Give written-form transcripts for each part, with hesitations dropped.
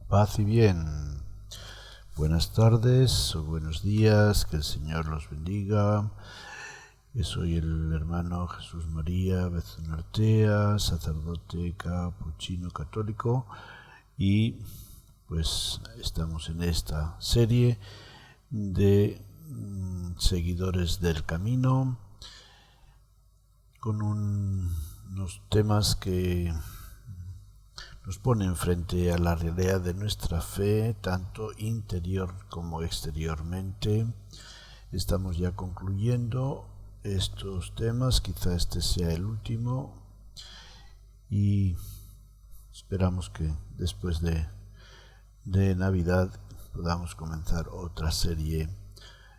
Paz y bien. Buenas tardes o buenos días, que el Señor los bendiga. Yo soy el hermano Jesús María Bezón Artea, sacerdote capuchino católico, y pues estamos en esta serie de seguidores del camino con unos temas que nos ponen frente a la realidad de nuestra fe, tanto interior como exteriormente. Estamos ya concluyendo estos temas, quizá este sea el último, y esperamos que después de Navidad podamos comenzar otra serie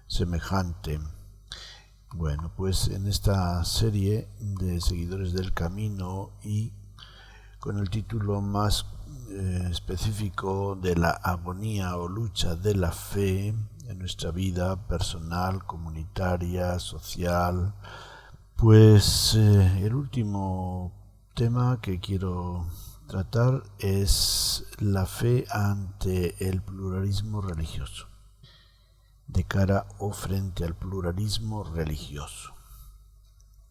semejante. Bueno, pues en esta serie de seguidores del camino, y con el título más específico de la agonía o lucha de la fe en nuestra vida personal, comunitaria, social, pues el último tema que quiero tratar es la fe ante el pluralismo religioso, de cara o frente al pluralismo religioso.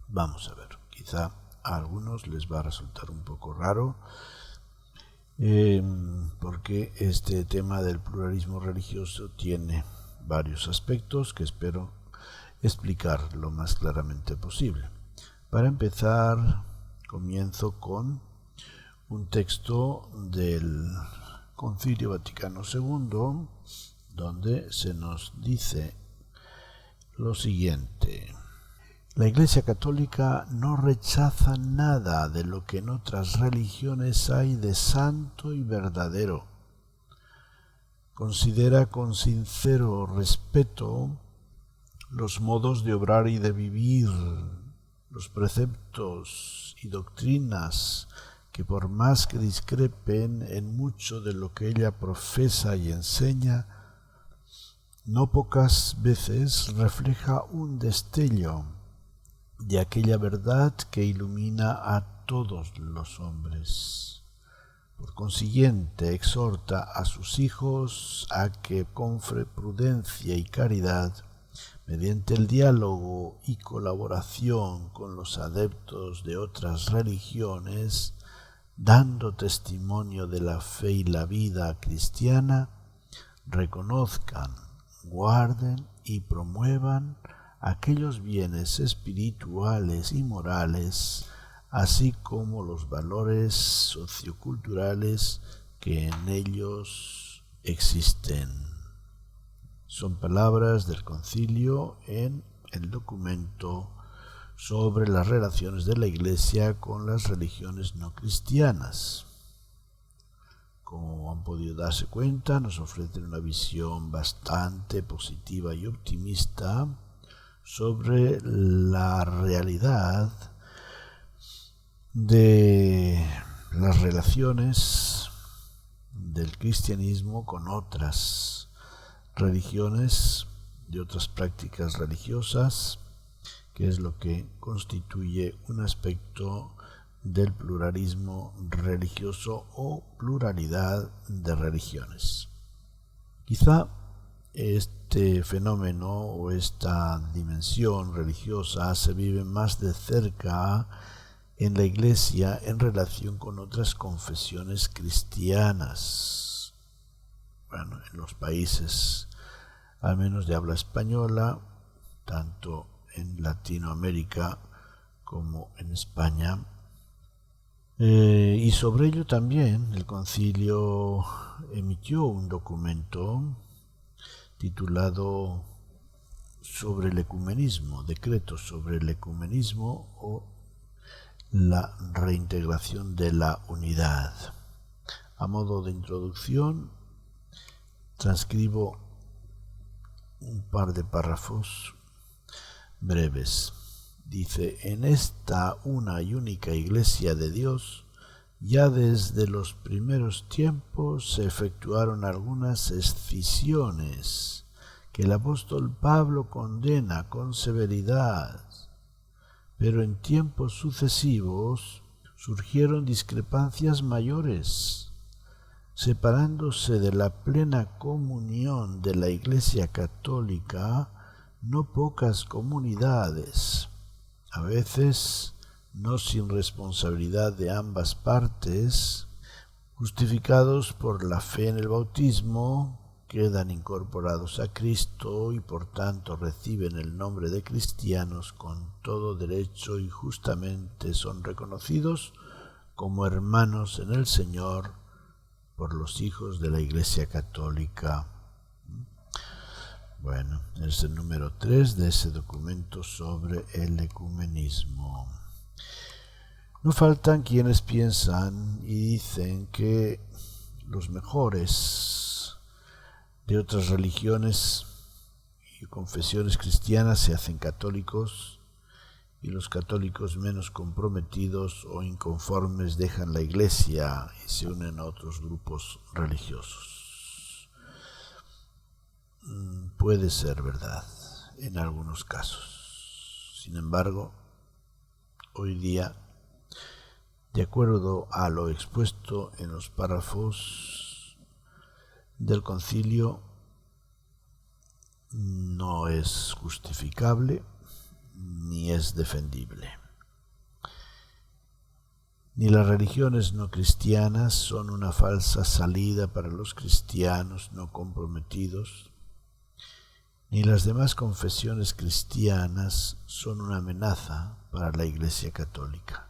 Vamos a ver, quizá a algunos les va a resultar un poco raro, porque este tema del pluralismo religioso tiene varios aspectos que espero explicar lo más claramente posible. Para empezar, comienzo con un texto del Concilio Vaticano II, donde se nos dice lo siguiente: la Iglesia Católica no rechaza nada de lo que en otras religiones hay de santo y verdadero. Considera con sincero respeto los modos de obrar y de vivir, los preceptos y doctrinas que, por más que discrepen en mucho de lo que ella profesa y enseña, no pocas veces refleja un destello de aquella verdad que ilumina a todos los hombres. Por consiguiente, exhorta a sus hijos a que con prudencia y caridad, mediante el diálogo y colaboración con los adeptos de otras religiones, dando testimonio de la fe y la vida cristiana, reconozcan, guarden y promuevan aquellos bienes espirituales y morales, así como los valores socioculturales que en ellos existen. Son palabras del concilio en el documento sobre las relaciones de la Iglesia con las religiones no cristianas. Como han podido darse cuenta, nos ofrecen una visión bastante positiva y optimista sobre la realidad de las relaciones del cristianismo con otras religiones, de otras prácticas religiosas, que es lo que constituye un aspecto del pluralismo religioso o pluralidad de religiones. Quizá este fenómeno o esta dimensión religiosa se vive más de cerca en la Iglesia en relación con otras confesiones cristianas. Bueno, en los países, al menos de habla española, tanto en Latinoamérica como en España, y sobre ello también el concilio emitió un documento titulado sobre el ecumenismo, decretos sobre el ecumenismo o la reintegración de la unidad. A modo de introducción, transcribo un par de párrafos breves. Dice: en esta una y única Iglesia de Dios, ya desde los primeros tiempos se efectuaron algunas escisiones que el apóstol Pablo condena con severidad, pero en tiempos sucesivos surgieron discrepancias mayores, separándose de la plena comunión de la Iglesia Católica no pocas comunidades, a veces no sin responsabilidad de ambas partes, justificados por la fe en el bautismo, quedan incorporados a Cristo y por tanto reciben el nombre de cristianos con todo derecho y justamente son reconocidos como hermanos en el Señor por los hijos de la Iglesia Católica. Bueno, es el número 3 de ese documento sobre el ecumenismo. No faltan quienes piensan y dicen que los mejores de otras religiones y confesiones cristianas se hacen católicos y los católicos menos comprometidos o inconformes dejan la Iglesia y se unen a otros grupos religiosos. Puede ser verdad en algunos casos. Sin embargo, hoy día, de acuerdo a lo expuesto en los párrafos del concilio, no es justificable ni es defendible. Ni las religiones no cristianas son una falsa salida para los cristianos no comprometidos, ni las demás confesiones cristianas son una amenaza para la Iglesia Católica.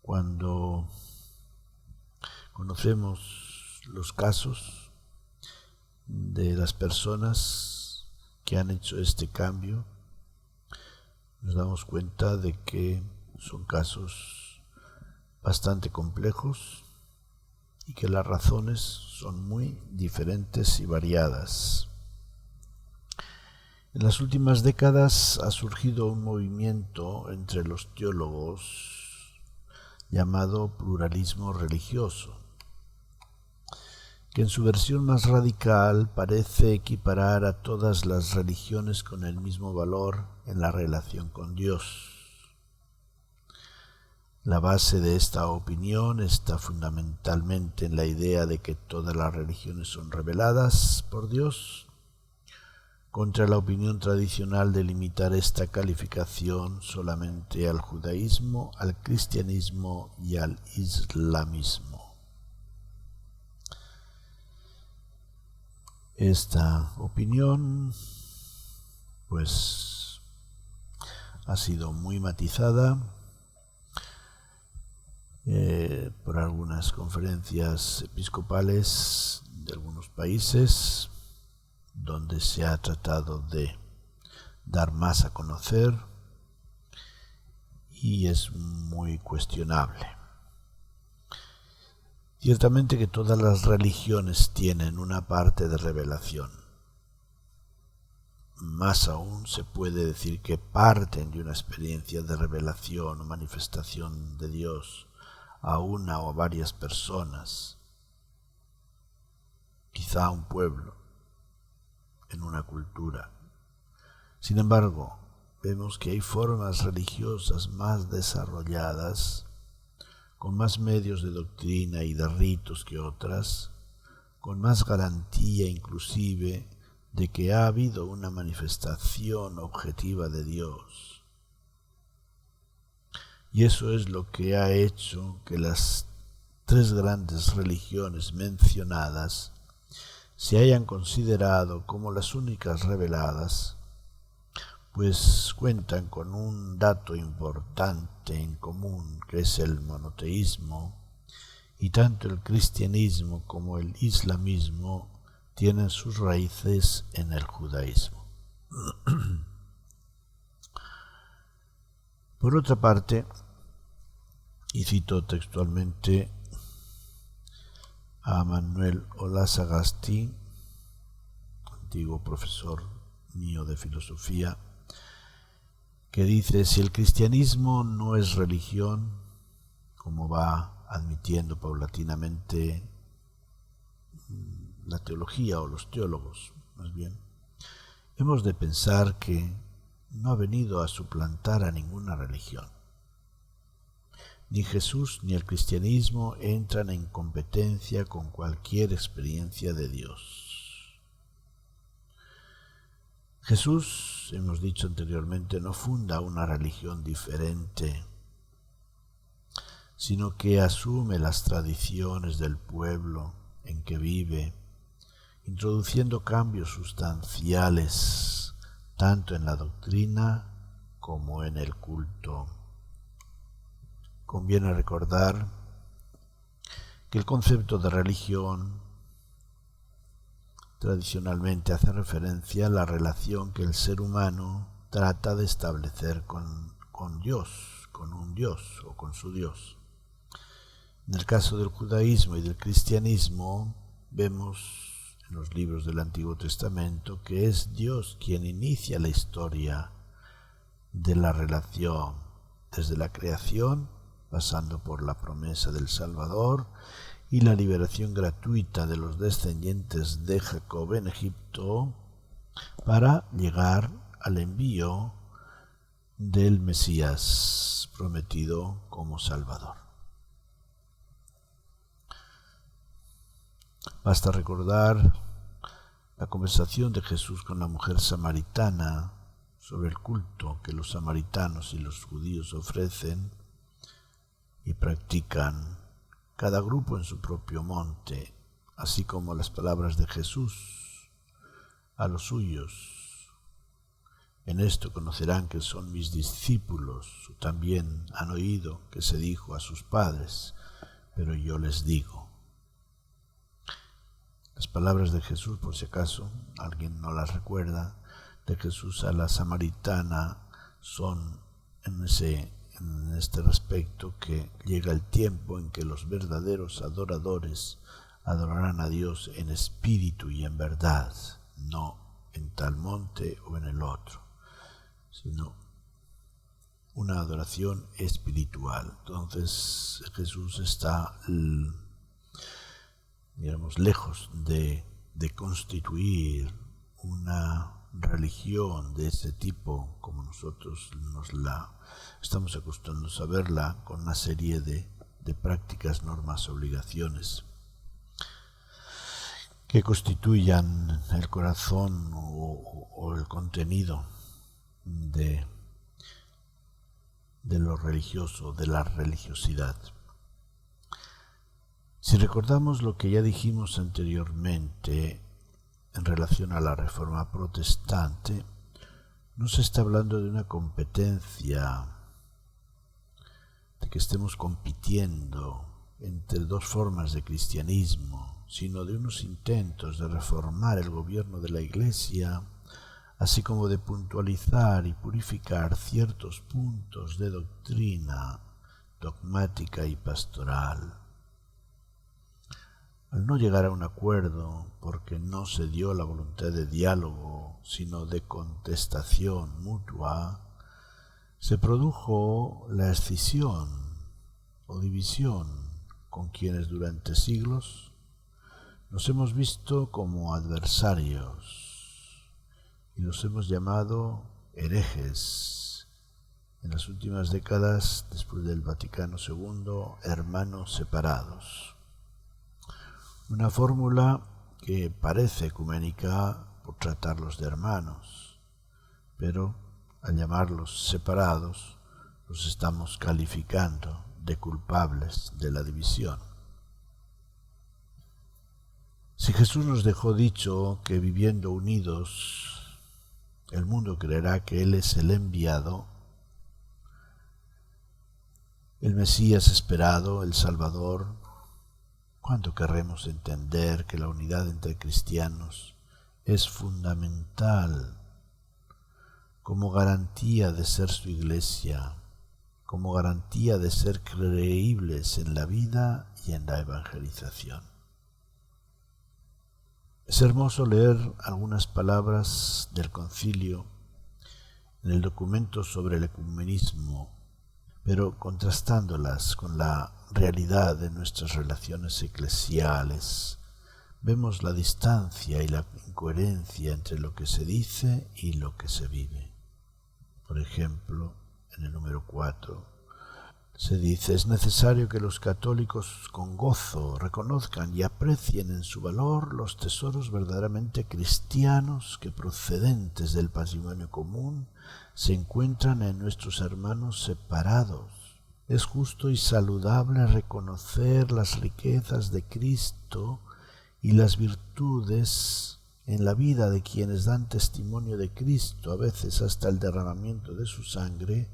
Cuando conocemos los casos de las personas que han hecho este cambio, nos damos cuenta de que son casos bastante complejos y que las razones son muy diferentes y variadas. En las últimas décadas ha surgido un movimiento entre los teólogos llamado pluralismo religioso, que en su versión más radical parece equiparar a todas las religiones con el mismo valor en la relación con Dios. La base de esta opinión está fundamentalmente en la idea de que todas las religiones son reveladas por Dios, contra la opinión tradicional de limitar esta calificación solamente al judaísmo, al cristianismo y al islamismo. Esta opinión, pues, ha sido muy matizada por algunas conferencias episcopales de algunos países, donde se ha tratado de dar más a conocer y es muy cuestionable. Ciertamente que todas las religiones tienen una parte de revelación. Más aún se puede decir que parten de una experiencia de revelación o manifestación de Dios a una o a varias personas, quizá a un pueblo, en una cultura. Sin embargo, vemos que hay formas religiosas más desarrolladas, con más medios de doctrina y de ritos que otras, con más garantía inclusive de que ha habido una manifestación objetiva de Dios. Y eso es lo que ha hecho que las tres grandes religiones mencionadas se hayan considerado como las únicas reveladas, pues cuentan con un dato importante en común, que es el monoteísmo, y tanto el cristianismo como el islamismo tienen sus raíces en el judaísmo. Por otra parte, y cito textualmente a Manuel Olazagasti, antiguo profesor mío de filosofía, que dice: si el cristianismo no es religión, como va admitiendo paulatinamente la teología o los teólogos, más bien, hemos de pensar que no ha venido a suplantar a ninguna religión. Ni Jesús ni el cristianismo entran en competencia con cualquier experiencia de Dios. Jesús, hemos dicho anteriormente, no funda una religión diferente, sino que asume las tradiciones del pueblo en que vive, introduciendo cambios sustanciales tanto en la doctrina como en el culto. Conviene recordar que el concepto de religión tradicionalmente hace referencia a la relación que el ser humano trata de establecer con Dios, con un Dios o con su Dios. En el caso del judaísmo y del cristianismo, vemos en los libros del Antiguo Testamento que es Dios quien inicia la historia de la relación, desde la creación, pasando por la promesa del Salvador y la liberación gratuita de los descendientes de Jacob en Egipto, para llegar al envío del Mesías prometido como Salvador. Basta recordar la conversación de Jesús con la mujer samaritana sobre el culto que los samaritanos y los judíos ofrecen y practican, cada grupo en su propio monte, así como las palabras de Jesús a los suyos. En esto conocerán que son mis discípulos, también han oído que se dijo a sus padres, pero yo les digo. Las palabras de Jesús, por si acaso alguien no las recuerda, de Jesús a la samaritana son en este respecto que llega el tiempo en que los verdaderos adoradores adorarán a Dios en espíritu y en verdad, no en tal monte o en el otro, sino una adoración espiritual. Entonces Jesús está, lejos de constituir una religión de ese tipo como nosotros nos la estamos acostumbrados a verla, con una serie de prácticas, normas, obligaciones que constituyan el corazón o el contenido de lo religioso, de la religiosidad. Si recordamos lo que ya dijimos anteriormente en relación a la Reforma Protestante, no se está hablando de una competencia, de que estemos compitiendo entre dos formas de cristianismo, sino de unos intentos de reformar el gobierno de la Iglesia, así como de puntualizar y purificar ciertos puntos de doctrina dogmática y pastoral. Al no llegar a un acuerdo, porque no se dio la voluntad de diálogo, sino de contestación mutua, se produjo la escisión o división con quienes durante siglos nos hemos visto como adversarios y los hemos llamado herejes. En las últimas décadas, después del Vaticano II, hermanos separados. Una fórmula que parece ecuménica por tratarlos de hermanos, pero al llamarlos separados, los estamos calificando de culpables de la división. Si Jesús nos dejó dicho que viviendo unidos, el mundo creerá que Él es el enviado, el Mesías esperado, el Salvador, ¿cuánto querremos entender que la unidad entre cristianos es fundamental como garantía de ser su iglesia, como garantía de ser creíbles en la vida y en la evangelización? Es hermoso leer algunas palabras del concilio en el documento sobre el ecumenismo, pero contrastándolas con la realidad de nuestras relaciones eclesiales, vemos la distancia y la incoherencia entre lo que se dice y lo que se vive. Por ejemplo, en el número 4 Se dice, es necesario que los católicos con gozo reconozcan y aprecien en su valor los tesoros verdaderamente cristianos que procedentes del patrimonio común se encuentran en nuestros hermanos separados. Es justo y saludable reconocer las riquezas de Cristo y las virtudes en la vida de quienes dan testimonio de Cristo, a veces hasta el derramamiento de su sangre,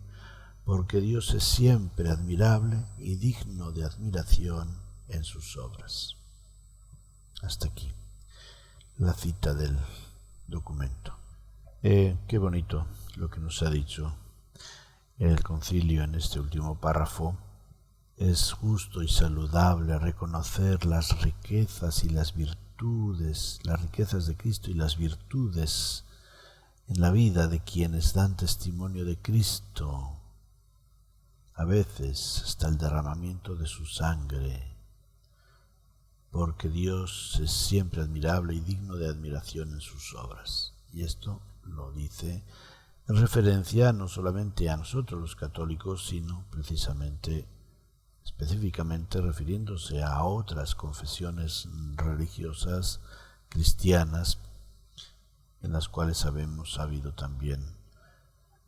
porque Dios es siempre admirable y digno de admiración en sus obras. Hasta aquí la cita del documento. Qué bonito lo que nos ha dicho el concilio en este último párrafo. Es justo y saludable reconocer las riquezas y las virtudes, las riquezas de Cristo y las virtudes en la vida de quienes dan testimonio de Cristo, a veces hasta el derramamiento de su sangre, porque Dios es siempre admirable y digno de admiración en sus obras. Y esto lo dice en referencia no solamente a nosotros los católicos, sino precisamente, específicamente refiriéndose a otras confesiones religiosas cristianas en las cuales ha habido también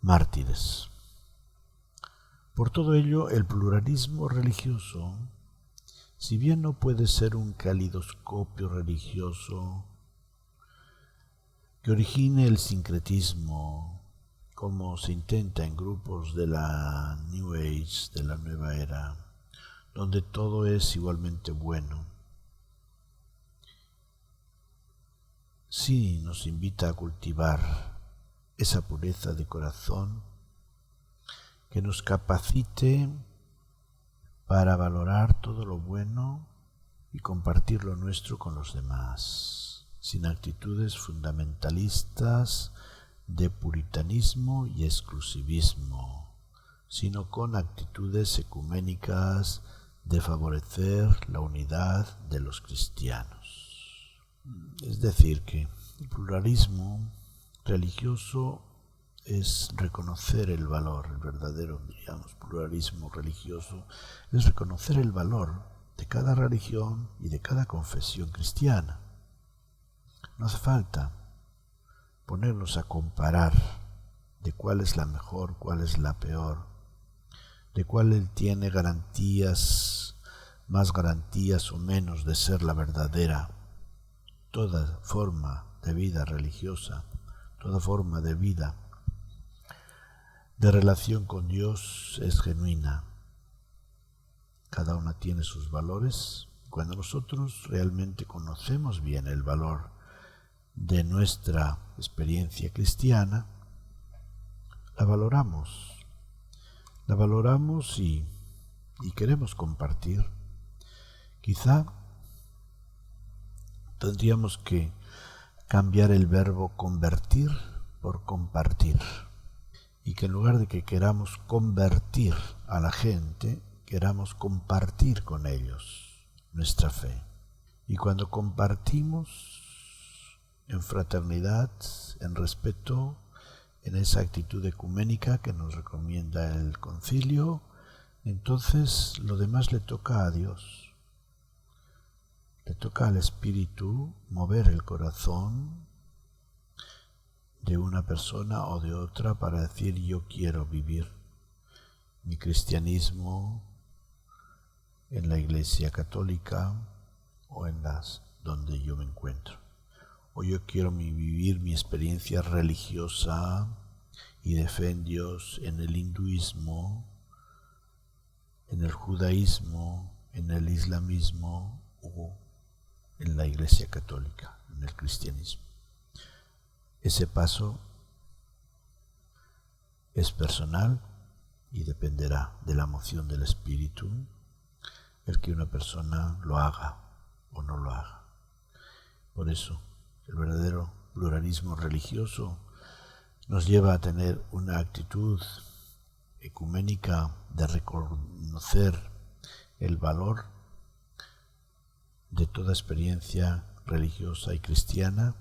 mártires. Por todo ello, el pluralismo religioso, si bien no puede ser un calidoscopio religioso que origine el sincretismo, como se intenta en grupos de la New Age, de la nueva era, donde todo es igualmente bueno, sí nos invita a cultivar esa pureza de corazón que nos capacite para valorar todo lo bueno y compartir lo nuestro con los demás, sin actitudes fundamentalistas de puritanismo y exclusivismo, sino con actitudes ecuménicas de favorecer la unidad de los cristianos. Es decir, que el pluralismo religioso es reconocer el valor, el verdadero, pluralismo religioso, es reconocer el valor de cada religión y de cada confesión cristiana. No hace falta ponernos a comparar de cuál es la mejor, cuál es la peor, de cuál tiene garantías, más garantías o menos de ser la verdadera. Toda forma de vida religiosa, toda forma de vida de relación con Dios es genuina. Cada una tiene sus valores. Cuando nosotros realmente conocemos bien el valor de nuestra experiencia cristiana, la valoramos y queremos compartir. Quizá tendríamos que cambiar el verbo convertir por compartir, y que en lugar de que queramos convertir a la gente, queramos compartir con ellos nuestra fe. Y cuando compartimos en fraternidad, en respeto, en esa actitud ecuménica que nos recomienda el concilio, entonces lo demás le toca a Dios. Le toca al Espíritu mover el corazón de una persona o de otra para decir: yo quiero vivir mi cristianismo en la Iglesia Católica o en las donde yo me encuentro. O yo quiero vivir mi experiencia religiosa y de fe en Dios en el hinduismo, en el judaísmo, en el islamismo o en la Iglesia Católica, en el cristianismo. Ese paso es personal y dependerá de la moción del Espíritu el que una persona lo haga o no lo haga. Por eso, el verdadero pluralismo religioso nos lleva a tener una actitud ecuménica de reconocer el valor de toda experiencia religiosa y cristiana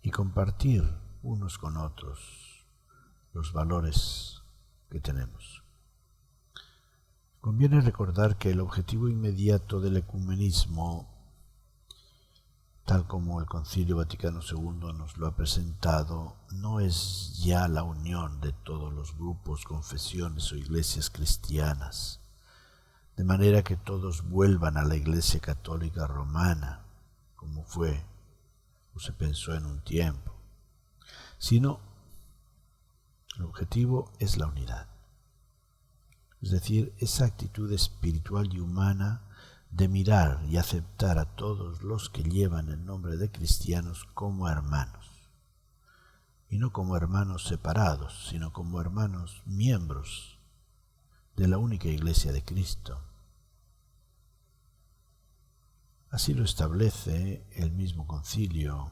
y compartir unos con otros los valores que tenemos. Conviene recordar que el objetivo inmediato del ecumenismo, tal como el Concilio Vaticano II nos lo ha presentado, no es ya la unión de todos los grupos, confesiones o iglesias cristianas, de manera que todos vuelvan a la Iglesia Católica Romana, como fue o se pensó en un tiempo, sino el objetivo es la unidad. Es decir, esa actitud espiritual y humana de mirar y aceptar a todos los que llevan el nombre de cristianos como hermanos, y no como hermanos separados, sino como hermanos miembros de la única Iglesia de Cristo. Así lo establece el mismo concilio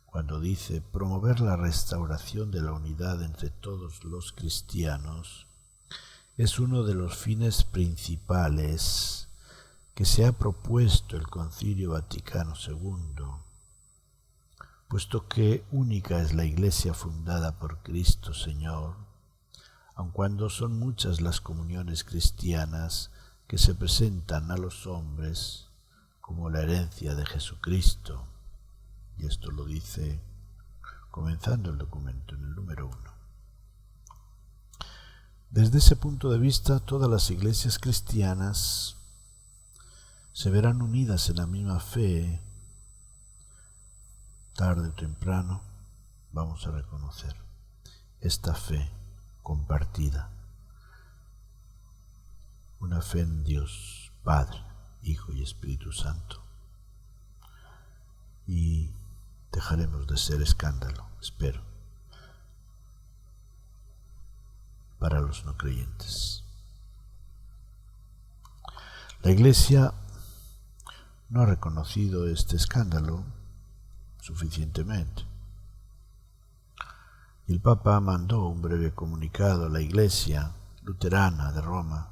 cuando dice: promover la restauración de la unidad entre todos los cristianos es uno de los fines principales que se ha propuesto el Concilio Vaticano II, puesto que única es la Iglesia fundada por Cristo Señor, aun cuando son muchas las comuniones cristianas que se presentan a los hombres como la herencia de Jesucristo. Y esto lo dice comenzando el documento en el número 1. Desde ese punto de vista, todas las iglesias cristianas se verán unidas en la misma fe. Tarde o temprano vamos a reconocer esta fe compartida, una fe en Dios Padre, Hijo y Espíritu Santo, y dejaremos de ser escándalo, espero, para los no creyentes. La Iglesia no ha reconocido este escándalo suficientemente. Y el Papa mandó un breve comunicado a la Iglesia luterana de Roma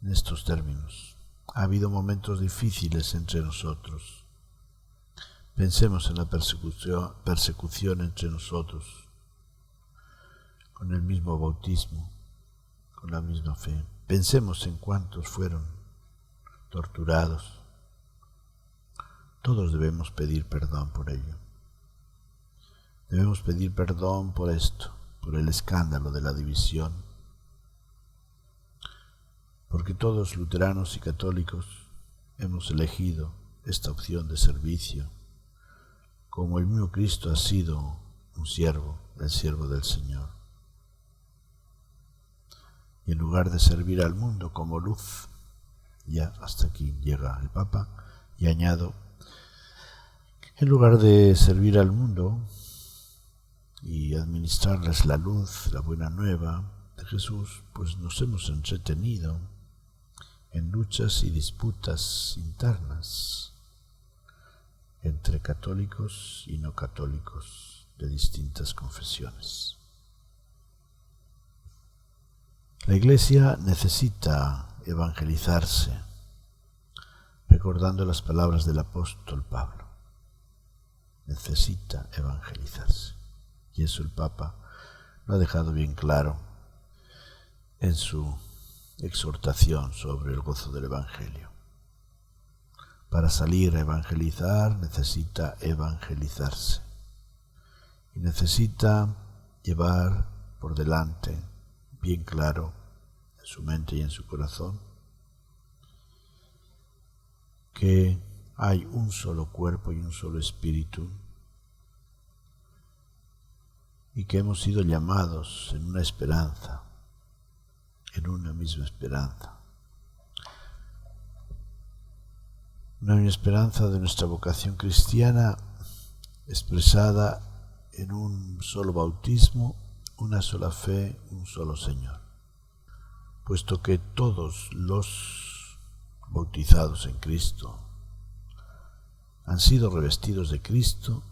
en estos términos: ha habido momentos difíciles entre nosotros. Pensemos en la persecución entre nosotros, con el mismo bautismo, con la misma fe. Pensemos en cuántos fueron torturados. Todos debemos pedir perdón por ello. Debemos pedir perdón por esto, por el escándalo de la división, porque todos, luteranos y católicos, hemos elegido esta opción de servicio, como el mismo Cristo ha sido un siervo, el siervo del Señor. Y en lugar de servir al mundo como luz, ya hasta aquí llega el Papa, y añado, en lugar de servir al mundo y administrarles la luz, la buena nueva de Jesús, pues nos hemos entretenido en luchas y disputas internas entre católicos y no católicos de distintas confesiones. La Iglesia necesita evangelizarse, recordando las palabras del apóstol Pablo. Necesita evangelizarse. Y eso el Papa lo ha dejado bien claro en su exhortación sobre el gozo del Evangelio. Para salir a evangelizar necesita evangelizarse y necesita llevar por delante bien claro en su mente y en su corazón que hay un solo cuerpo y un solo espíritu y que hemos sido llamados en una esperanza, en una misma esperanza. Una misma esperanza de nuestra vocación cristiana expresada en un solo bautismo, una sola fe, un solo Señor. Puesto que todos los bautizados en Cristo han sido revestidos de Cristo,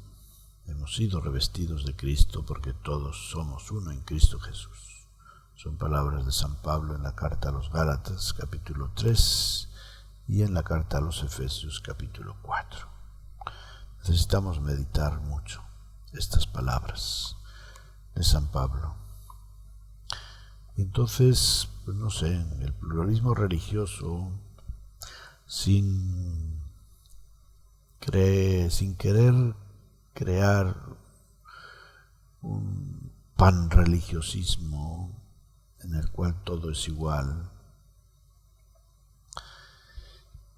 hemos sido revestidos de Cristo porque todos somos uno en Cristo Jesús. Son palabras de San Pablo en la carta a los Gálatas, capítulo 3, y en la carta a los Efesios, capítulo 4. Necesitamos meditar mucho estas palabras de San Pablo Entonces, pues no sé, el pluralismo religioso, sin querer crear un panreligiosismo en el cual todo es igual,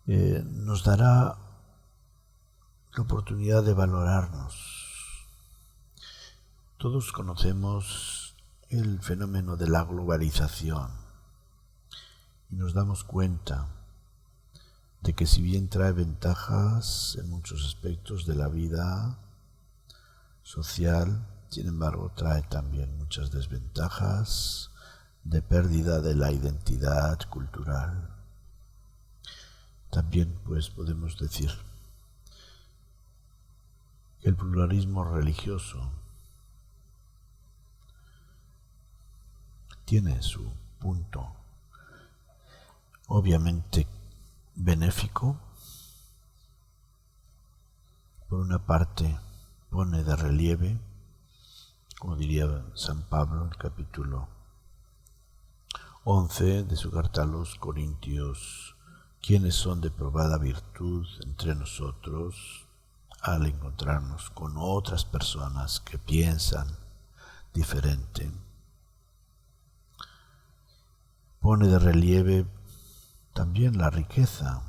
nos dará la oportunidad de valorarnos. Todos conocemos el fenómeno de la globalización y nos damos cuenta de que si bien trae ventajas en muchos aspectos de la vida social, sin embargo trae también muchas desventajas de pérdida de la identidad cultural. También pues podemos decir que el pluralismo religioso tiene su punto obviamente benéfico. Por una parte pone de relieve, como diría San Pablo en el capítulo 11 de su carta a los Corintios, quienes son de probada virtud entre nosotros al encontrarnos con otras personas que piensan diferente. Pone de relieve también la riqueza,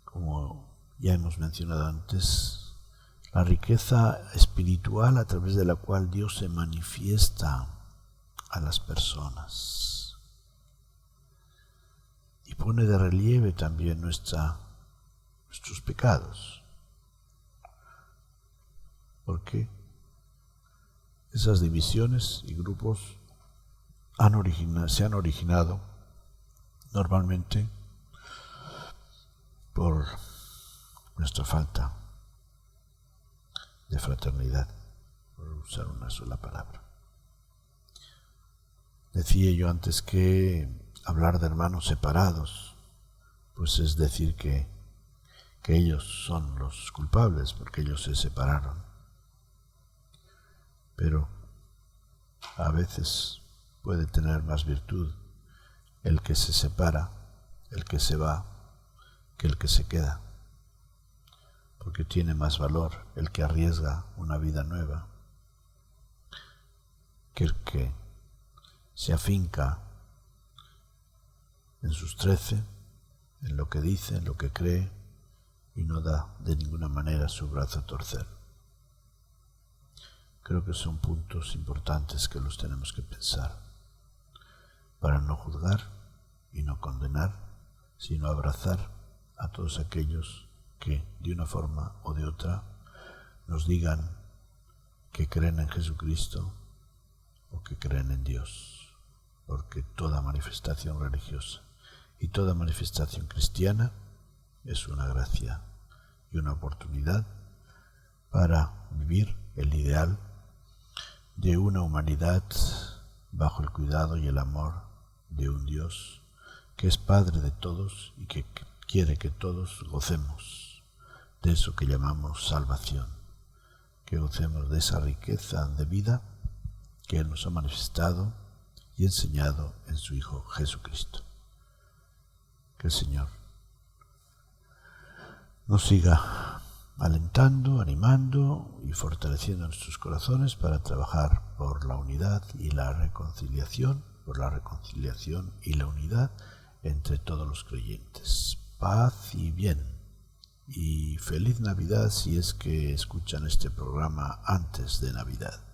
como ya hemos mencionado antes, la riqueza espiritual a través de la cual Dios se manifiesta a las personas. Y pone de relieve también nuestros pecados, porque esas divisiones y grupos se han originado normalmente por nuestra falta de fraternidad, por usar una sola palabra. Decía yo antes que hablar de hermanos separados, pues es decir que ellos son los culpables porque ellos se separaron. Pero a veces puede tener más virtud el que se separa, el que se va, que el que se queda, porque tiene más valor el que arriesga una vida nueva que el que se afinca en sus 13, en lo que dice, en lo que cree, y no da de ninguna manera su brazo a torcer. Creo que son puntos importantes que los tenemos que pensar para no juzgar y no condenar, sino abrazar a todos aquellos que de una forma o de otra nos digan que creen en Jesucristo o que creen en Dios, porque toda manifestación religiosa y toda manifestación cristiana es una gracia y una oportunidad para vivir el ideal de una humanidad bajo el cuidado y el amor de un Dios que es Padre de todos y que quiere que todos gocemos de eso que llamamos salvación, que gocemos de esa riqueza de vida que Él nos ha manifestado y enseñado en su Hijo Jesucristo. Que el Señor nos siga alentando, animando y fortaleciendo nuestros corazones para trabajar por la unidad y la reconciliación, por la reconciliación y la unidad entre todos los creyentes. Paz y bien. Y feliz Navidad si es que escuchan este programa antes de Navidad.